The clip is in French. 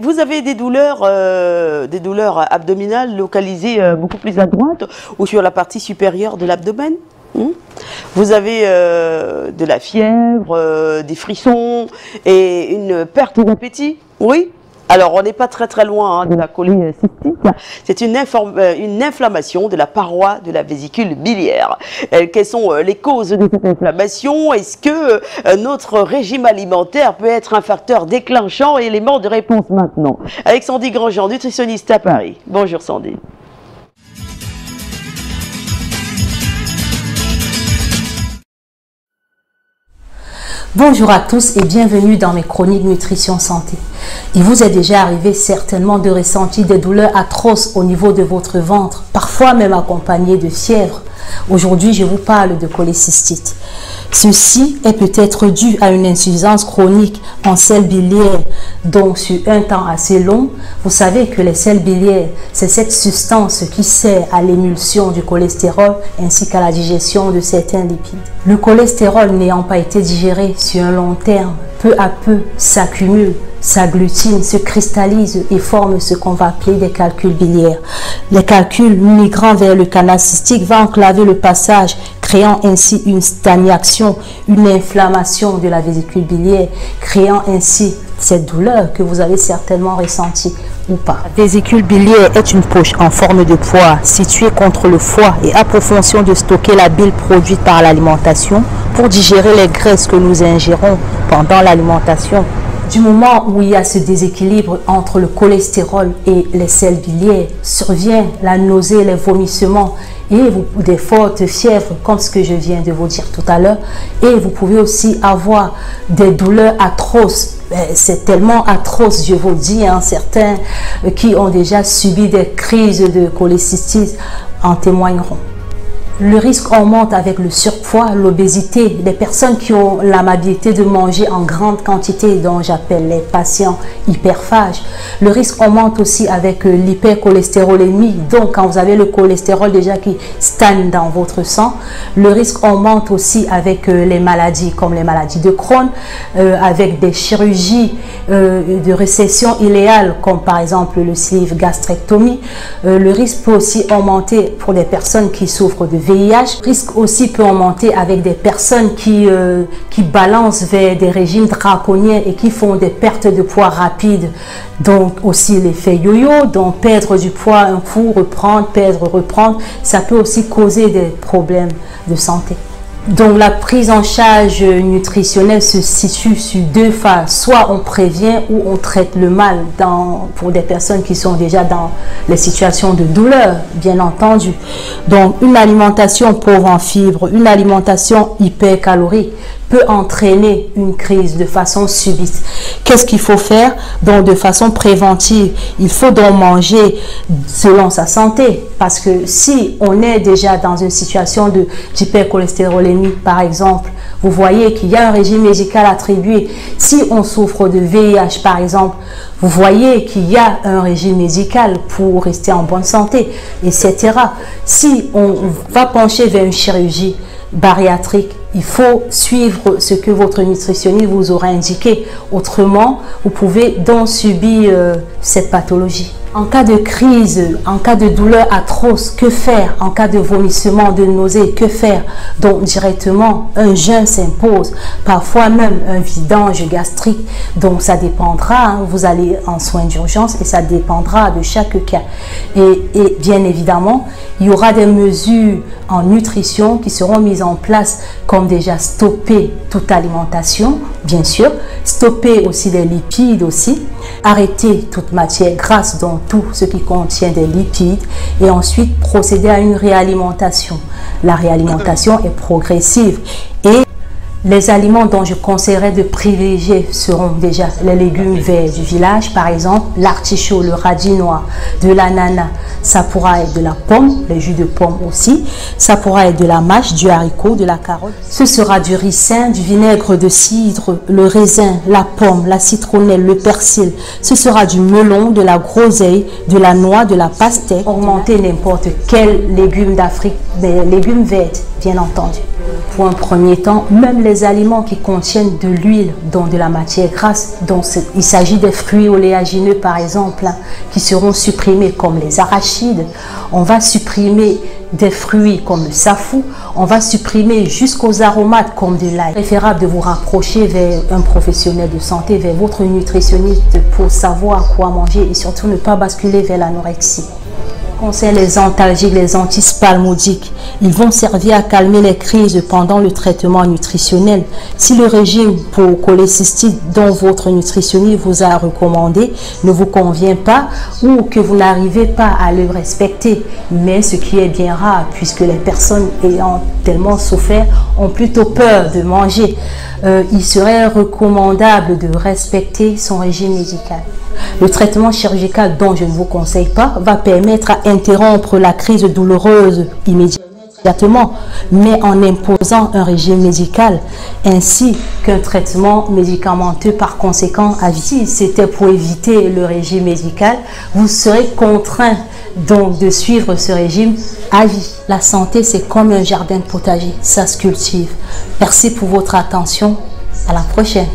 vous avez des douleurs abdominales localisées beaucoup plus à droite ou sur la partie supérieure de l'abdomen. Vous avez de la fièvre, des frissons et une perte d'appétit. Oui. Alors, on n'est pas très loin de la cholécystite. C'est une inflammation de la paroi de la vésicule biliaire. Quelles sont les causes de cette inflammation? Est-ce que notre régime alimentaire peut être un facteur déclenchant? Élément de réponse maintenant. Avec Sandy Grandjean, nutritionniste à Paris. Bonjour Sandy. Bonjour à tous et bienvenue dans mes chroniques Nutrition Santé. Il vous est déjà arrivé certainement de ressentir des douleurs atroces au niveau de votre ventre, parfois même accompagnées de fièvre. Aujourd'hui, je vous parle de cholécystite. Ceci est peut-être dû à une insuffisance chronique en sels biliaires, donc sur un temps assez long. Vous savez que les sels biliaires, c'est cette substance qui sert à l'émulsion du cholestérol ainsi qu'à la digestion de certains lipides. Le cholestérol n'ayant pas été digéré sur un long terme, peu à peu s'accumule, s'agglutine, se cristallise et forme ce qu'on va appeler des calculs biliaires. Les calculs migrant vers le canal cystique vont enclaver le passage, créant ainsi une stagnaction, une inflammation de la vésicule biliaire, créant ainsi cette douleur que vous avez certainement ressentie ou pas. La vésicule biliaire est une poche en forme de poire située contre le foie et a pour fonction de stocker la bile produite par l'alimentation pour digérer les graisses que nous ingérons pendant l'alimentation. Du moment où il y a ce déséquilibre entre le cholestérol et les sels biliaires, survient la nausée, les vomissements et des fortes fièvres comme ce que je viens de vous dire tout à l'heure. Et vous pouvez aussi avoir des douleurs atroces. C'est tellement atroce, je vous le dis, certains qui ont déjà subi des crises de cholécystite en témoigneront. Le risque augmente avec le surpoids, l'obésité, les personnes qui ont l'amabilité de manger en grande quantité, dont j'appelle les patients hyperphages. Le risque augmente aussi avec l'hypercholestérolémie, donc quand vous avez le cholestérol déjà qui stagne dans votre sang. Le risque augmente aussi avec les maladies comme les maladies de Crohn, avec des chirurgies de récession iléale comme par exemple le sleeve gastrectomie. Le risque peut aussi augmenter pour des personnes qui souffrent de VIH. Le risque aussi peut augmenter avec des personnes qui balancent vers des régimes draconiens et qui font des pertes de poids rapides. Donc aussi l'effet yo-yo, donc perdre du poids un coup, reprendre, perdre, reprendre, ça peut aussi causer des problèmes de santé. Donc la prise en charge nutritionnelle se situe sur deux phases. Soit on prévient ou on traite le mal pour des personnes qui sont déjà dans les situations de douleur, bien entendu. Donc une alimentation pauvre en fibres, une alimentation hypercalorique peut entraîner une crise de façon subite. Qu'est-ce qu'il faut faire? Donc de façon préventive, il faut donc manger selon sa santé. Parce que si on est déjà dans une situation d'hypercholestérolémie, par exemple, vous voyez qu'il y a un régime médical attribué. Si on souffre de VIH, par exemple, vous voyez qu'il y a un régime médical pour rester en bonne santé, etc. Si on va pencher vers une chirurgie bariatrique, il faut suivre ce que votre nutritionniste vous aura indiqué. Autrement, vous pouvez donc subir cette pathologie. En cas de crise, en cas de douleur atroce, que faire? En cas de vomissement, de nausée, que faire? Donc directement, un jeûne s'impose, parfois même un vidange gastrique. Donc ça dépendra, vous allez en soins d'urgence et ça dépendra de chaque cas. Et bien évidemment, il y aura des mesures en nutrition qui seront mises en place, comme déjà stopper toute alimentation, bien sûr, stopper aussi les lipides aussi, arrêter toute matière grasse, donc tout ce qui contient des lipides, et ensuite procéder à une réalimentation. La réalimentation est progressive et les aliments dont je conseillerais de privilégier seront déjà les légumes verts du village, par exemple l'artichaut, le radis noir, de l'ananas, ça pourra être de la pomme, les jus de pomme aussi, ça pourra être de la mâche, du haricot, de la carotte. Ce sera du ricin, du vinaigre de cidre, le raisin, la pomme, la citronnelle, le persil. Ce sera du melon, de la groseille, de la noix, de la pastèque. Augmenter n'importe quel légume d'Afrique, des légumes verts, bien entendu. Pour un premier temps, même les aliments qui contiennent de l'huile, dont de la matière grasse, dont il s'agit des fruits oléagineux par exemple, qui seront supprimés comme les arachides. On va supprimer des fruits comme le safou, on va supprimer jusqu'aux aromates comme de l'ail. Il est préférable de vous rapprocher vers un professionnel de santé, vers votre nutritionniste pour savoir quoi manger et surtout ne pas basculer vers l'anorexie. Concernant les antalgiques, les antispasmodiques, ils vont servir à calmer les crises pendant le traitement nutritionnel. Si le régime pour cholécystite dont votre nutritionniste vous a recommandé ne vous convient pas ou que vous n'arrivez pas à le respecter, mais ce qui est bien rare puisque les personnes ayant tellement souffert ont plutôt peur de manger, il serait recommandable de respecter son régime médical. Le traitement chirurgical dont je ne vous conseille pas va permettre à interrompre la crise douloureuse immédiatement, mais en imposant un régime médical ainsi qu'un traitement médicamenteux par conséquent à vie. Si c'était pour éviter le régime médical, vous serez contraint donc de suivre ce régime à vie. La santé, c'est comme un jardin de potager, ça se cultive. Merci pour votre attention. À la prochaine.